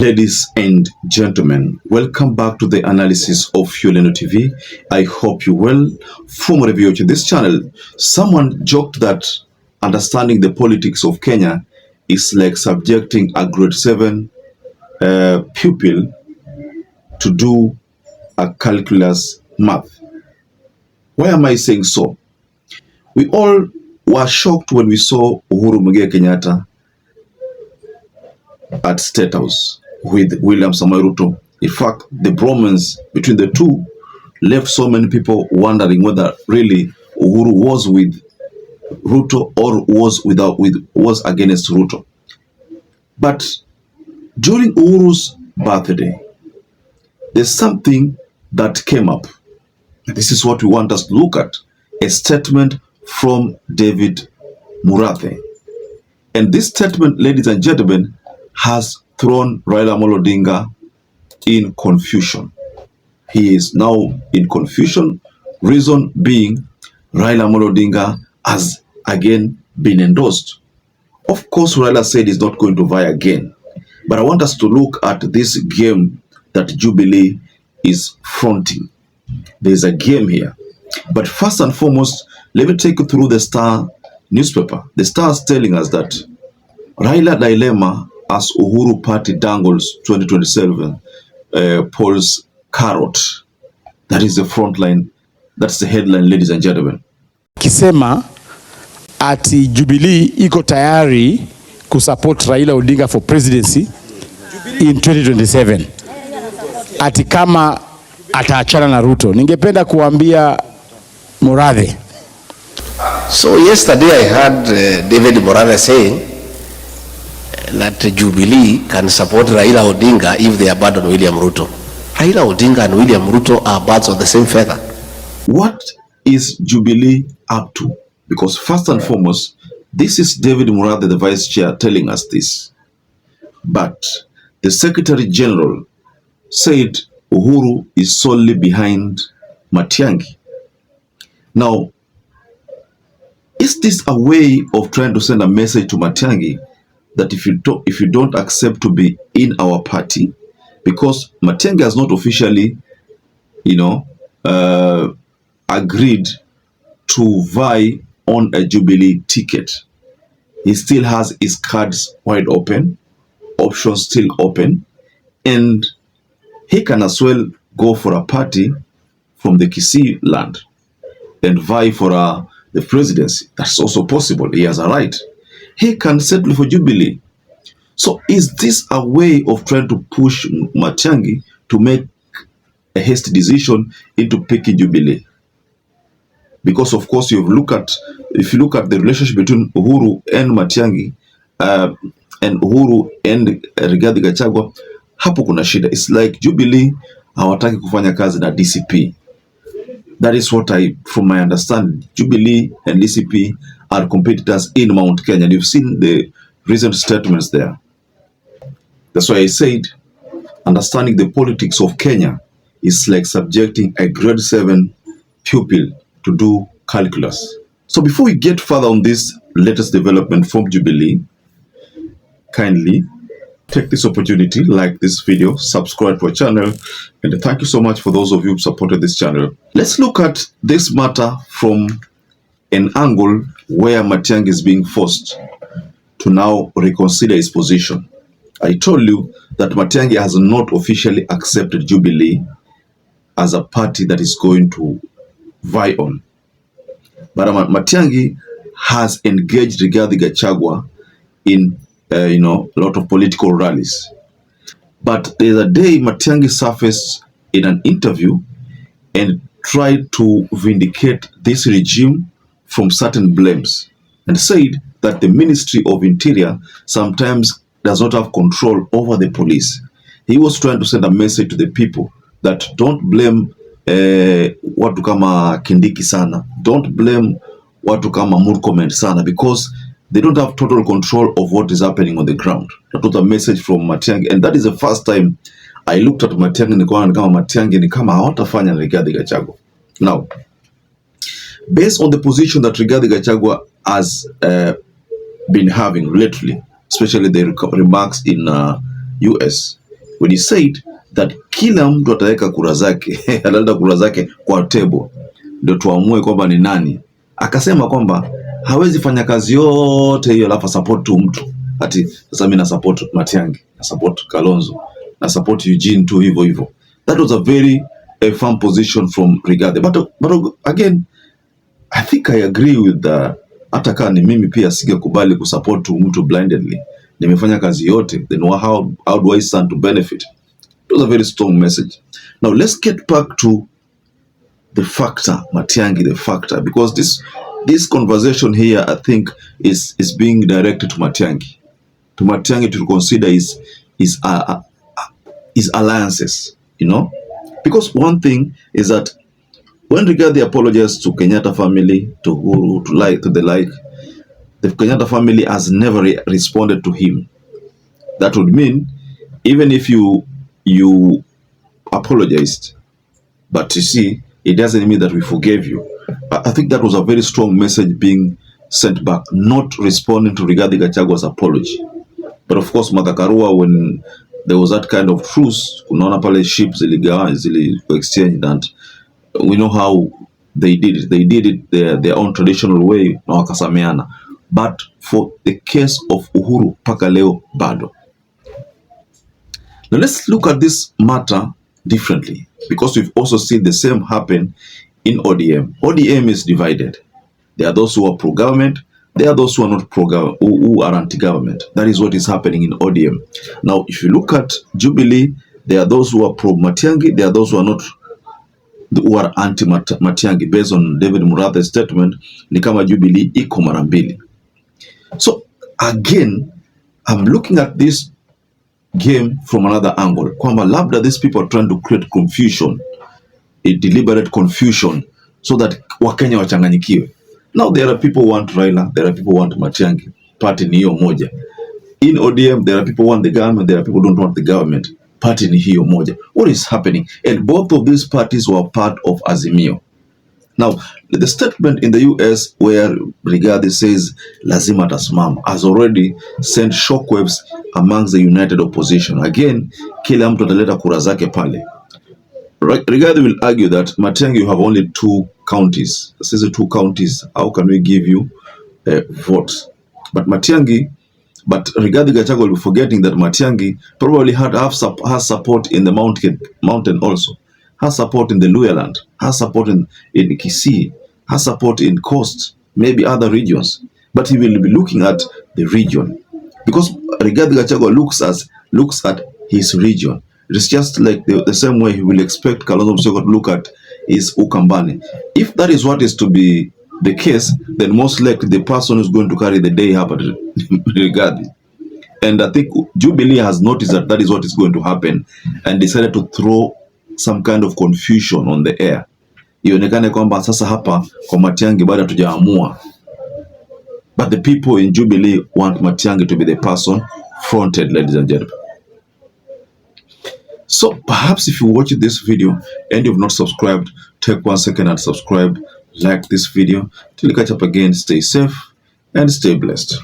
Ladies and gentlemen, welcome back to the analysis of YOLENO TV. I hope you well. Former reviewer to this channel, someone joked that understanding the politics of Kenya is like subjecting a grade 7 pupil to do a calculus math. Why am I saying so? We all were shocked when we saw Uhuru Muigai Kenyatta at State House with William Samoei Ruto. In fact, the bromance between the two left so many people wondering whether really Uhuru was with Ruto or was against Ruto. But during Uhuru's birthday, there's something that came up. This is what we want us to look at. A statement from David MURATHE. And this statement, ladies and gentlemen, has thrown Raila ODINGA in confusion. He is now in confusion. Reason being, Raila ODINGA has again been endorsed. Of course, Raila said he's not going to vie again. But I want us to look at this game that Jubilee is fronting. There's a game here. But first and foremost, let me take you through the Star newspaper. The Star is telling us that Raila dilemma as Uhuru party dangles 2027 polls carrot. That is the front line. That's the headline, ladies and gentlemen. Kisema ati Jubilee iko tayari kusupport Raila Odinga for presidency in 2027. Ati kama ataachana na Ruto. Ningependa kuambia Murathe. So yesterday I heard David Murathe saying that Jubilee can support Raila Odinga if they abandon William Ruto. Raila Odinga and William Ruto are birds of the same feather. What is Jubilee up to? Because first and foremost, this is David Murathe, the vice chair, telling us this. But the Secretary General said Uhuru is solely behind Matiang'i. Now, is this a way of trying to send a message to Matiang'i that if you don't accept to be in our party, because Matiang'i has not officially, agreed to vie on a Jubilee ticket. He still has his cards wide open, options still open, and he can as well go for a party from the Kisii land and vie for the presidency. That's also possible. He has a right. He can settle for Jubilee. So is this a way of trying to push Matiang'i to make a hasty decision into picking Jubilee? Because of course if you look at the relationship between Uhuru and Matiang'i and Uhuru and Rigathi Gachagua, hapo kuna shida. It's like Jubilee hawataki kufanya kazi na DCP. That is what from my understanding, Jubilee and DCP are competitors in Mount Kenya. And you've seen the recent statements there. That's why I said understanding the politics of Kenya is like subjecting a grade 7 pupil to do calculus. So before we get further on this latest development from Jubilee, kindly take this opportunity, like this video, subscribe to our channel, and thank you so much for those of you who supported this channel. Let's look at this matter from an angle where Matiang'i is being forced to now reconsider his position. I told you that Matiang'i has not officially accepted Jubilee as a party that is going to vie on. But Matiang'i has engaged Rigathi Gachagua in a lot of political rallies. But there's a day Matiang'i surfaced in an interview and tried to vindicate this regime from certain blames and said that the Ministry of Interior sometimes does not have control over the police. He was trying to send a message to the people that don't blame watu kama Kindiki sana. Don't blame watu kama Murkomen sana, because they don't have total control of what is happening on the ground. That was a message from Matiang'i, and that is the first time I looked at Matiang'i nikaona kama Matiang'i ni kama hawatafanya na Rigathi Gachagua. Now, based on the position that Rigathi Gachagua has been having lately, especially the remarks in US, when he said that kila mtu ataweka kura zake ataleta kura zake kwa table ndio tuamue kwamba ni nani. Akasema kwamba hawezi fanya kazi yote hiyo alafu support tu mtu. Ati sasa mimi na support Matiang'i, na support Kalonzo, na support Eugene tu hivyo hivyo. That was a very firm position from Rigathi. But again, I think I agree with the hata kama ni mimi pia singekubali kusupport mtu blindly. Nimefanya kazi yote, then how do I stand to benefit? It was a very strong message. Now let's get back to the factor, Matiang'i, the factor, because this conversation here, I think, is being directed to Matiang'i. To Matiang'i to consider his alliances, you know, because one thing is that when Rigathi apologized to Kenyatta family, to UHURU, to the like, the Kenyatta family has never responded to him. That would mean even if you apologized, but you see, it doesn't mean that we forgave you. I think that was a very strong message being sent back, not responding to Rigathi Gachagua's apology. But of course, Martha Karua, when there was that kind of truce, kunaona pale ships zili exchange, and we know how they did it. They did it their own traditional way, na wakasameana. But for the case of UHURU, paka leo bado. Now let's look at this matter differently, because we've also seen the same happen in ODM. ODM is divided. There are those who are pro-government, there are those who are not pro-government, who are anti-government. That is what is happening in ODM. Now, if you look at Jubilee, there are those who are pro-Matiang'i, there are those who are not, who are anti-Matiang'i. Based on David Murathe's statement, ni kama Jubilee iko mara mbili. So again, I'm looking at this game from another angle. Kwamba labda these people are trying to create confusion, a deliberate confusion, so that Wakenya wachanganyikiwe. Now there are people who want RAILA, there are people who want Matiang'i. Party ni hiyo moja. In ODM, there are people who want the government, there are people who don't want the government. Party ni hiyo moja. What is happening? And both of these parties were part of Azimio. Now, the statement in the US where Rigathi says lazima atasimama has already sent shockwaves amongst the united opposition. Again, kila mtu ataleta kura zake pale. Rigathi will argue that Matiang'i, you have only 2 counties. This is 2 counties. How can we give you votes? But Rigathi Gachagua will be forgetting that Matiang'i probably has support in the mountain also. Has support in the Luhyaland, has support in Kisii, has support in Coast, maybe other regions. But he will be looking at the region, because Rigathi Gachagua looks at his region. It's just like the same way he will expect Kalonzo Musyoka to look at his Ukambani. If that is what is to be the case, then most likely the person who's going to carry the day happened Rigathi. And I think Jubilee has noticed that that is what is going to happen and decided to throw some kind of confusion on the air. Ionekane kwamba sasa hapa kwa Matiang'i bado hatujaamua. But the people in Jubilee want Matiang'i to be the person fronted, ladies and gentlemen. So perhaps if you watch this video and you've not subscribed, take 1 second and subscribe, like this video. Till we catch up again, stay safe and stay blessed.